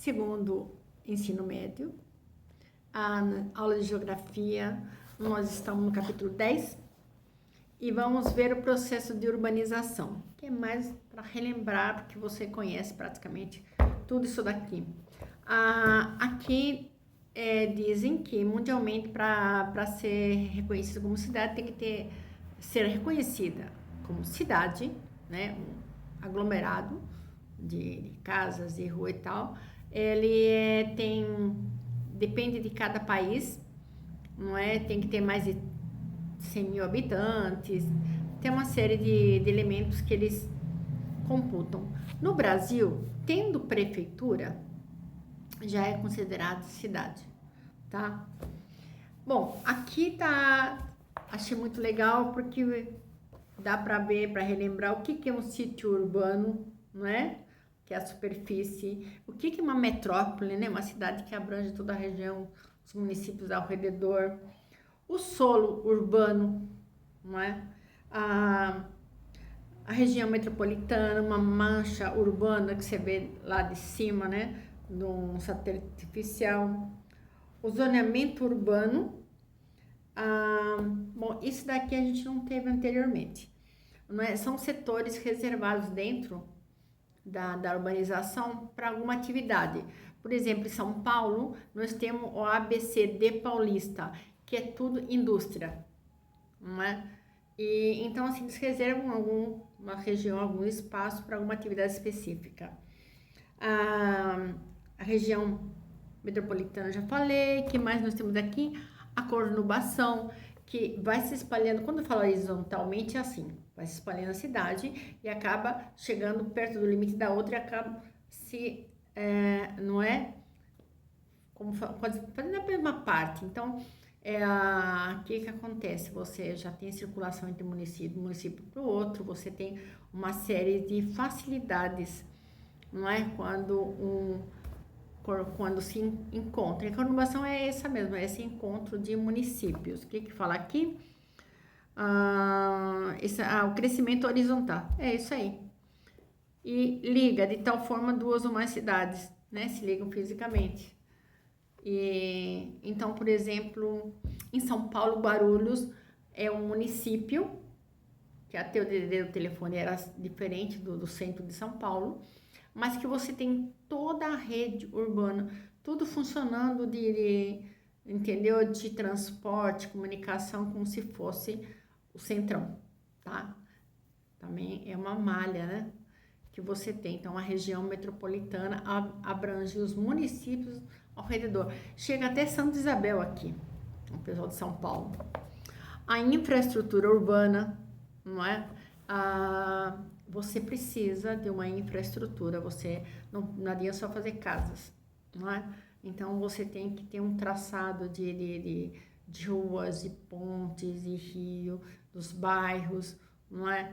segundo ensino médio, a aula de geografia. Nós estamos no capítulo 10 e vamos ver o processo de urbanização, que é mais para relembrar, porque você conhece praticamente tudo isso daqui. Aqui dizem que mundialmente para ser reconhecida como cidade tem que ser reconhecida como cidade, né, um aglomerado de casas e rua e tal. Ele depende de cada país, não é? Tem que ter mais de 100 mil habitantes, tem uma série de elementos que eles computam. No Brasil, tendo prefeitura, já é considerado cidade, tá? Bom, aqui achei muito legal porque dá para ver, para relembrar o que é um sítio urbano, não é? Que é a superfície. O que é uma metrópole, né? Uma cidade que abrange toda a região, os municípios ao redor. O solo urbano, não é? A região metropolitana, uma mancha urbana que você vê lá de cima, né? De um satélite artificial. O zoneamento urbano. Bom, isso daqui a gente não teve anteriormente. Não é? São setores reservados dentro da urbanização para alguma atividade. Por exemplo, em São Paulo, nós temos o ABCD Paulista, que é tudo indústria, não é? E então, assim, eles reservam alguma região, algum espaço para alguma atividade específica. A região metropolitana, já falei. Que mais nós temos aqui? A conurbação, que vai se espalhando. Quando eu falo horizontalmente, é assim, vai se espalhando a cidade e acaba chegando perto do limite da outra e acaba não é? Como fazendo a mesma parte. Então, o que acontece? Você já tem circulação entre município para o outro, você tem uma série de facilidades, não é? Quando se encontra. A conurbação é essa mesmo, é esse encontro de municípios. O que fala aqui? O crescimento horizontal, é isso aí. E liga de tal forma duas ou mais cidades, né? Se ligam fisicamente. E então, por exemplo, em São Paulo, Guarulhos é um município que até o DDD do telefone era diferente do centro de São Paulo, mas que você tem toda a rede urbana, tudo funcionando entendeu? De transporte, comunicação, como se fosse o centrão, tá? Também é uma malha, né? Que você tem. Então, a região metropolitana abrange os municípios ao redor. Chega até Santa Isabel aqui, o pessoal de São Paulo. A infraestrutura urbana, não é? Você precisa de uma infraestrutura, você não adianta só fazer casas, não é? Então, você tem que ter um traçado de ruas, de pontes, de rio, dos bairros, não é?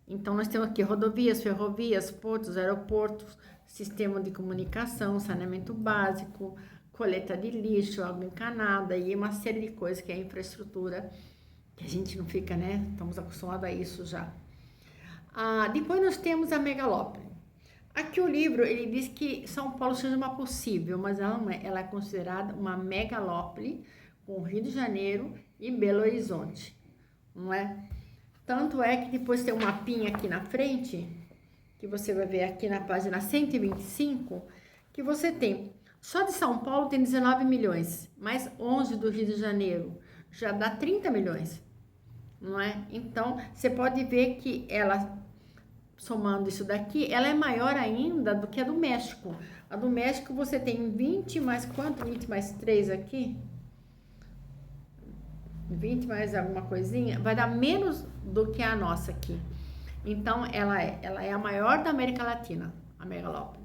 Então, nós temos aqui rodovias, ferrovias, portos, aeroportos, sistema de comunicação, saneamento básico, coleta de lixo, água encanada e uma série de coisas que é a infraestrutura, que a gente não fica, né? Estamos acostumados a isso já. Depois nós temos a megalópole. Aqui o livro, ele diz que São Paulo seja uma possível, mas ela não é. Ela é considerada uma megalópole com Rio de Janeiro e Belo Horizonte, não é? Tanto é que depois tem um mapinha aqui na frente, que você vai ver aqui na página 125, que você tem, só de São Paulo tem 19 milhões, mais 11 do Rio de Janeiro, já dá 30 milhões, não é? Então, você pode ver que ela, somando isso daqui, ela é maior ainda do que a do México. A do México você tem 20 mais quanto? 20 mais 3 aqui? 20 mais alguma coisinha, vai dar menos do que a nossa aqui. Então, ela é a maior da América Latina, a megalópole.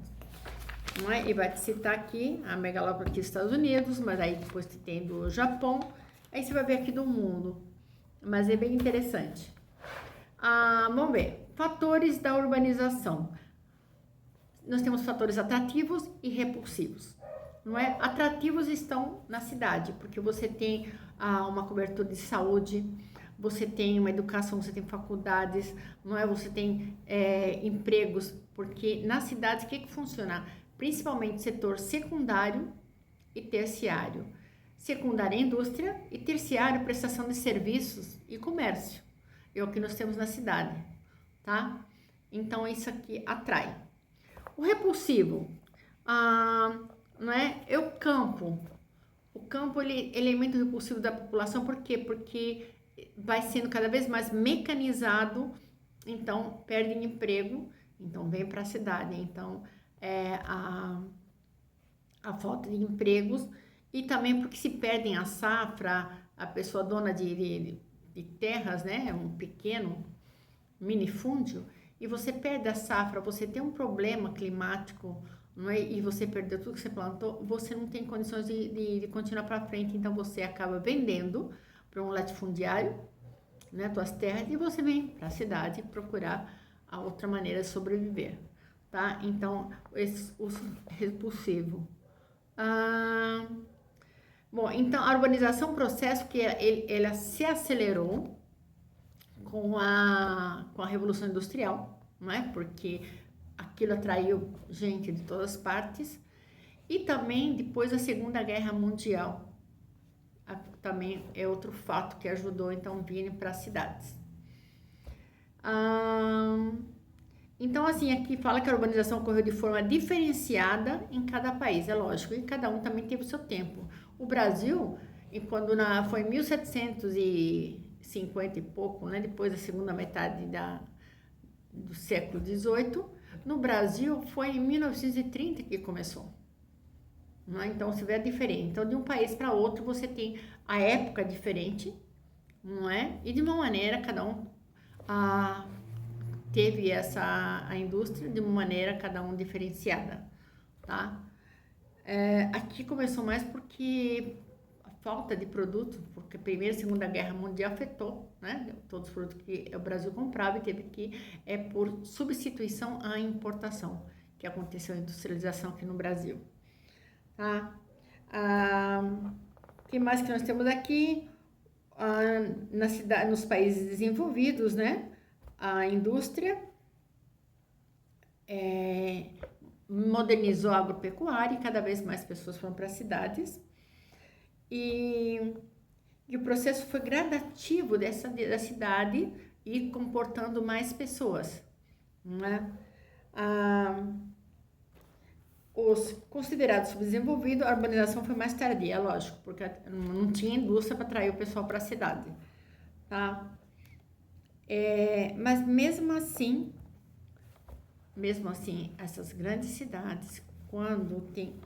Não é? E vai te citar aqui a megalópole aqui dos Estados Unidos, mas aí depois tem do Japão, aí você vai ver aqui do mundo. Mas é bem interessante. Vamos ver. Fatores da urbanização. Nós temos fatores atrativos e repulsivos. Não é? Atrativos estão na cidade, porque você tem uma cobertura de saúde, você tem uma educação, você tem faculdades, não é? Você tem empregos, porque nas cidades o que funciona? Principalmente setor secundário e terciário. Secundária é indústria e terciário prestação de serviços e comércio. É o que nós temos na cidade, tá? Então isso aqui atrai. O repulsivo, não é? É o campo. O campo ele é muito repulsivo da população, por quê? Porque vai sendo cada vez mais mecanizado, então perdem emprego, então vem para a cidade. Então a falta de empregos e também porque se perdem a safra, a pessoa dona de terras, né, um pequeno minifúndio, e você perde a safra, você tem um problema climático, não é? E você perdeu tudo que você plantou, você não tem condições de continuar para frente, então você acaba vendendo para um latifundiário, né, tuas terras, e você vem para a cidade procurar a outra maneira de sobreviver, tá? Então, o repulsivo. Bom, então a urbanização é um processo que ela se acelerou com a Revolução Industrial, não é? Porque aquilo atraiu gente de todas as partes, e também depois da Segunda Guerra Mundial, também é outro fato que ajudou então a virem para as cidades. Então, assim, aqui fala que a urbanização ocorreu de forma diferenciada em cada país, é lógico, e cada um também teve o seu tempo. O Brasil, quando foi em 1750 e pouco, né, depois da segunda metade do século XVIII, no Brasil foi em 1930 que começou. Não é? Então, você vê a diferença. Então, de um país para outro, você tem a época diferente, não é? E de uma maneira, cada um teve a indústria de uma maneira, cada um diferenciada, tá? Aqui começou mais porque a falta de produto, porque a Primeira e Segunda Guerra Mundial afetou, né? Todos os produtos que o Brasil comprava e teve que, por substituição à importação, que aconteceu a industrialização aqui no Brasil. Tá? O que mais que nós temos aqui? Nos países desenvolvidos, né? A indústria modernizou a agropecuária e cada vez mais pessoas foram para as cidades. E o processo foi gradativo da cidade e comportando mais pessoas, né? Os considerados subdesenvolvidos, a urbanização foi mais tardia, lógico, porque não tinha indústria para atrair o pessoal para a cidade, tá? Mas mesmo assim, essas grandes cidades, quando tem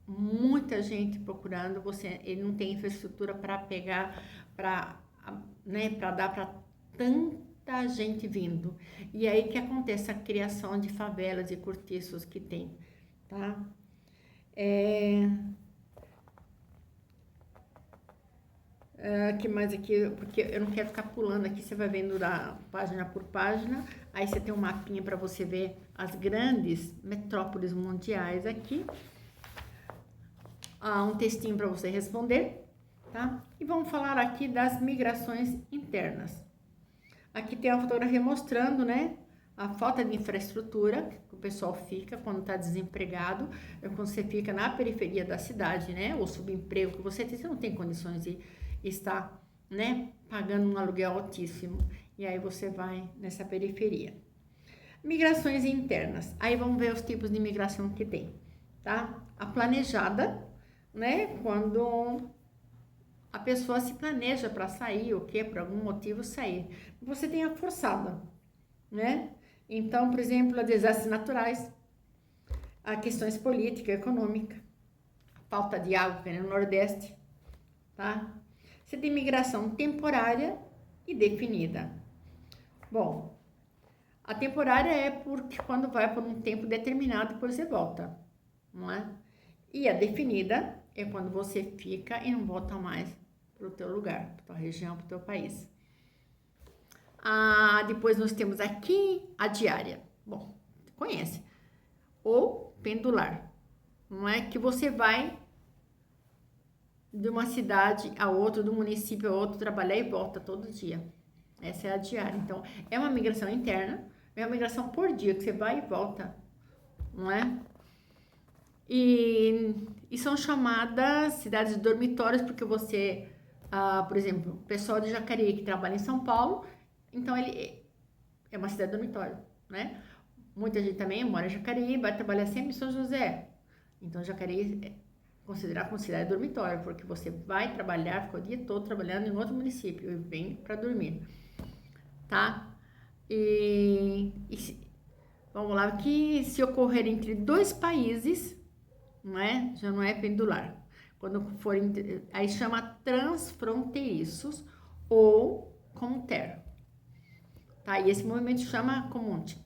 muita gente procurando, ele não tem infraestrutura para pegar, para dar para tanta gente vindo. E aí que acontece a criação de favelas e cortiços que tem, tá? Que mais aqui, porque eu não quero ficar pulando aqui, você vai vendo página por página, aí você tem um mapinha para você ver as grandes metrópoles mundiais aqui, um textinho para você responder, tá? E vamos falar aqui das migrações internas. Aqui tem a fotografia mostrando, né, a falta de infraestrutura que o pessoal fica quando está desempregado, quando você fica na periferia da cidade, né, ou subemprego que você não tem condições de estar, né, pagando um aluguel altíssimo, e aí você vai nessa periferia. Migrações internas, aí vamos ver os tipos de migração que tem, tá? A planejada, né, quando a pessoa se planeja para sair, ou quer por algum motivo sair. Você tem a forçada, né? Então, por exemplo, a desastres naturais, a questões políticas, econômicas, a falta de água no Nordeste, tá? Você tem migração temporária e definida. Bom, a temporária é porque quando vai por um tempo determinado, depois você volta, não é? E a definida é quando você fica e não volta mais para o teu lugar, para a tua região, para o teu país. Depois nós temos aqui a diária. Bom, conhece. Ou pendular. Não é que você vai de uma cidade a outra, do município a outro, trabalhar e volta todo dia. Essa é a diária. Então, é uma migração interna, é uma migração por dia, que você vai e volta, não é? E são chamadas cidades dormitórios, porque você, por exemplo, o pessoal de Jacareí que trabalha em São Paulo, então ele é uma cidade dormitório, né? Muita gente também mora em Jacareí, vai trabalhar sempre em São José. Então, Jacareí é considerado como cidade dormitório, porque você vai trabalhar, fica o dia todo trabalhando em outro município e vem para dormir, tá? Vamos lá, que se ocorrer entre dois países, não é? Já não é pendular. Quando for, aí chama transfronteiriços ou conter, tá? E esse movimento chama community.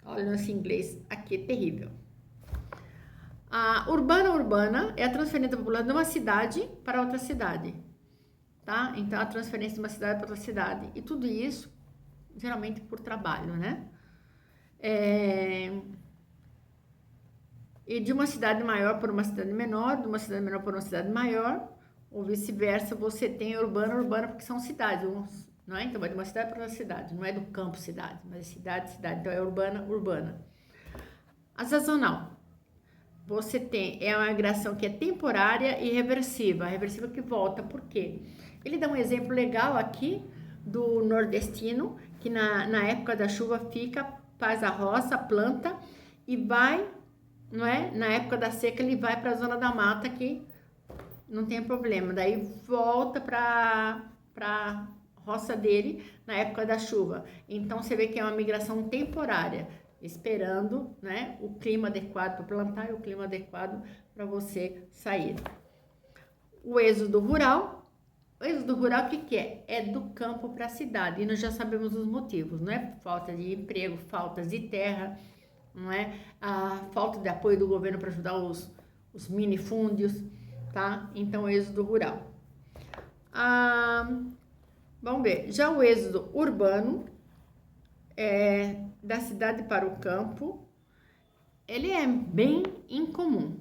Olha, esse inglês aqui é terrível. A urbana é a transferência da população de uma cidade para outra cidade, tá? Então, a transferência de uma cidade para outra cidade. E tudo isso, geralmente, por trabalho, né? E de uma cidade maior para uma cidade menor, de uma cidade menor para uma cidade maior, ou vice-versa, você tem urbana, porque são cidades, não é? Então, vai de uma cidade para outra cidade, não é do campo cidade, mas é cidade. Então, é urbana. A sazonal. Você tem, é uma migração que é temporária e reversiva. A reversiva que volta, por quê? Ele dá um exemplo legal aqui do nordestino, que na época da chuva fica, faz a roça, planta e vai, não é? Na época da seca ele vai para a zona da mata que não tem problema. Daí volta para roça dele na época da chuva. Então você vê que é uma migração temporária, esperando, né, o clima adequado para plantar e o clima adequado para você sair. O êxodo rural. O êxodo rural, o que é? É do campo para a cidade. E nós já sabemos os motivos, não é? Falta de emprego, falta de terra, não é? A falta de apoio do governo para ajudar os minifúndios, tá? Então, êxodo rural. Vamos ver. Já o êxodo urbano, da cidade para o campo, ele é bem incomum.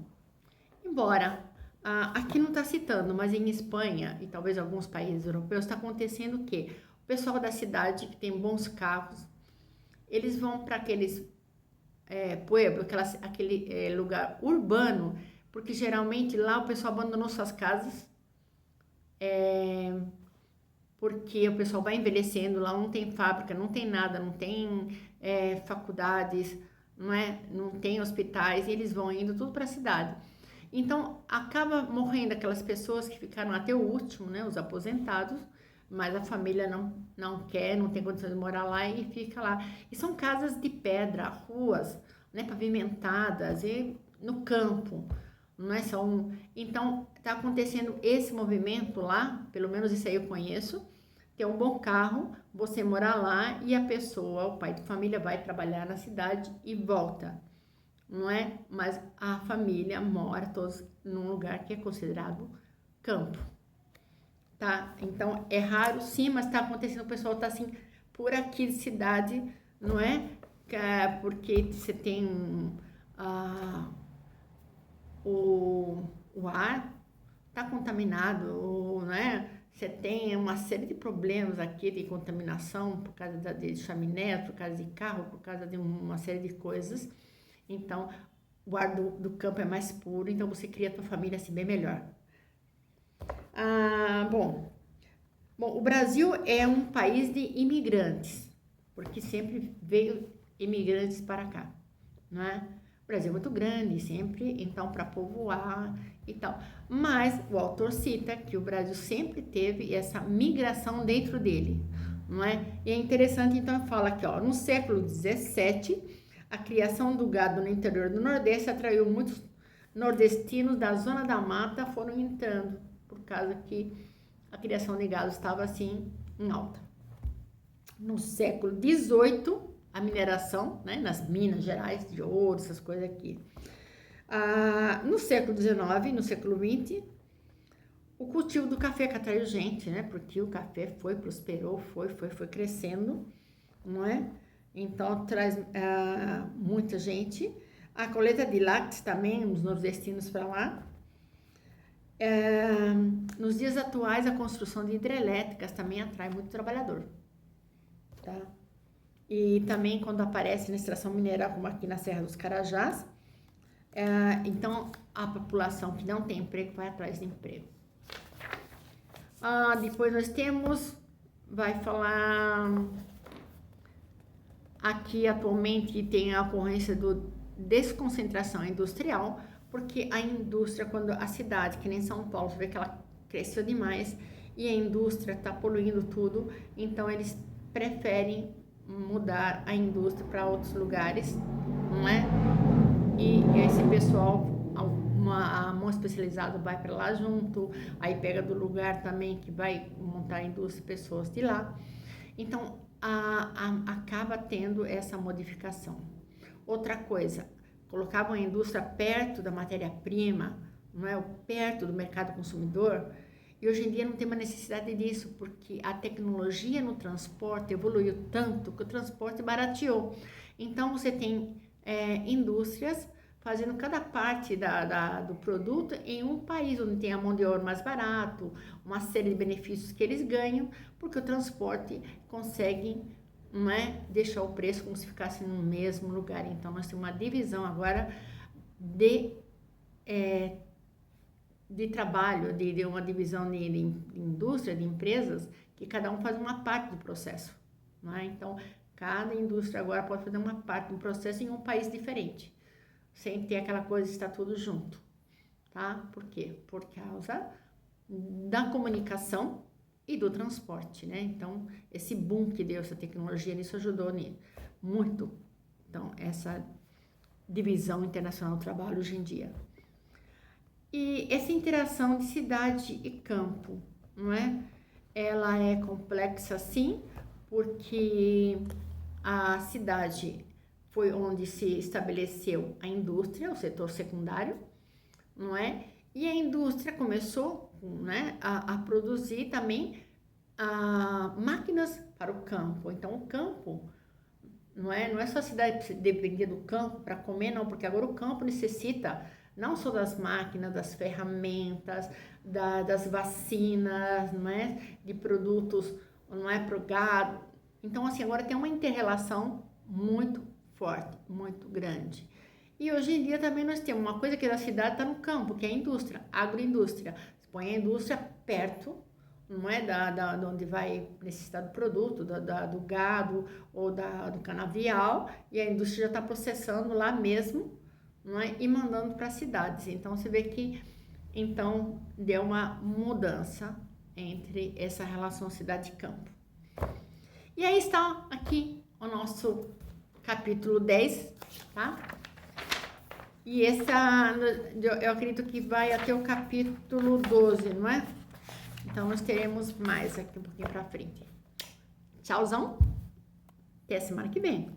Embora, aqui não está citando, mas em Espanha e talvez alguns países europeus está acontecendo o quê? O pessoal da cidade que tem bons carros, eles vão para aqueles pueblo, aquele lugar urbano, porque geralmente lá o pessoal abandonou suas casas, porque o pessoal vai envelhecendo, lá não tem fábrica, não tem nada, não tem faculdades, não tem hospitais, e eles vão indo tudo para a cidade. Então, acaba morrendo aquelas pessoas que ficaram até o último, né, os aposentados, mas a família não quer, não tem condições de morar lá e fica lá. E são casas de pedra, ruas, né, pavimentadas e no campo, não é só um. Então, está acontecendo esse movimento lá, pelo menos isso aí eu conheço, ter um bom carro, você morar lá e a pessoa, o pai de família, vai trabalhar na cidade e volta, não é? Mas a família mora todos num lugar que é considerado campo, tá? Então, é raro sim, mas tá acontecendo, o pessoal tá assim, por aqui de cidade, não é? Porque você tem o ar tá contaminado, não é? Você tem uma série de problemas aqui de contaminação por causa de chaminé, por causa de carro, por causa de uma série de coisas. Então, o ar do campo é mais puro, então você cria a tua família assim bem melhor. Bom, o Brasil é um país de imigrantes, porque sempre veio imigrantes para cá, não é? O Brasil é muito grande, sempre, então, para povoar e tal. Mas o autor cita que o Brasil sempre teve essa migração dentro dele, não é? E é interessante, então, fala aqui, ó, no século XVII, a criação do gado no interior do Nordeste atraiu muitos nordestinos da zona da mata, foram entrando, por causa que a criação de gado estava assim em alta. No século XVIII, a mineração, né, nas Minas Gerais, de ouro, essas coisas aqui. No século XIX, no século XX, o cultivo do café que atraiu gente, né, porque o café prosperou, foi crescendo, não é? Então, traz muita gente. A colheita de lácteos também, os nordestinos para lá. Nos dias atuais, a construção de hidrelétricas também atrai muito trabalhador, tá? E também quando aparece na extração mineral, como aqui na Serra dos Carajás, então a população que não tem emprego vai atrás de emprego. Depois nós temos, vai falar, aqui atualmente tem a ocorrência do desconcentração industrial, porque a indústria, quando a cidade, que nem São Paulo, você vê que ela cresceu demais e a indústria está poluindo tudo, então eles preferem mudar a indústria para outros lugares, não é? E esse pessoal, a mão especializada vai para lá junto, aí pega do lugar também que vai montar a indústria, pessoas de lá. Então, acaba tendo essa modificação. Outra coisa, colocavam a indústria perto da matéria-prima, não é? Perto do mercado consumidor, e hoje em dia não tem uma necessidade disso, porque a tecnologia no transporte evoluiu tanto que o transporte barateou. Então, você tem indústrias fazendo cada parte do produto em um país, onde tem a mão de obra mais barato, uma série de benefícios que eles ganham, porque o transporte consegue, não é, deixar o preço como se ficasse no mesmo lugar. Então, nós temos uma divisão agora de trabalho, de uma divisão de indústria, de empresas, que cada um faz uma parte do processo, não é? Então, cada indústria agora pode fazer uma parte do processo em um país diferente, sem ter aquela coisa de estar tudo junto, tá? Por quê? Por causa da comunicação e do transporte, né? Então, esse boom que deu essa tecnologia, isso ajudou muito. Então, essa divisão internacional do trabalho hoje em dia. E essa interação de cidade e campo, não é? Ela é complexa, sim, porque a cidade foi onde se estabeleceu a indústria, o setor secundário, não é? E a indústria começou, né, a produzir também máquinas para o campo. Então, o campo não é só a cidade depender do campo para comer, não, porque agora o campo necessita não só das máquinas, das ferramentas, das vacinas, não é? De produtos, não é, para o gado. Então, assim, agora tem uma inter-relação muito forte, muito grande. E hoje em dia também nós temos uma coisa que da cidade está no campo, que é a indústria, a agroindústria. Você põe a indústria perto, não é, de onde vai necessitar do produto, do gado ou do canavial, e a indústria já está processando lá mesmo, não é? E mandando para as cidades. Então, você vê que então deu uma mudança entre essa relação cidade e campo. E aí está aqui o nosso capítulo 10, tá? E eu acredito que vai até o capítulo 12, não é? Então, nós teremos mais aqui um pouquinho para frente. Tchauzão, até semana que vem.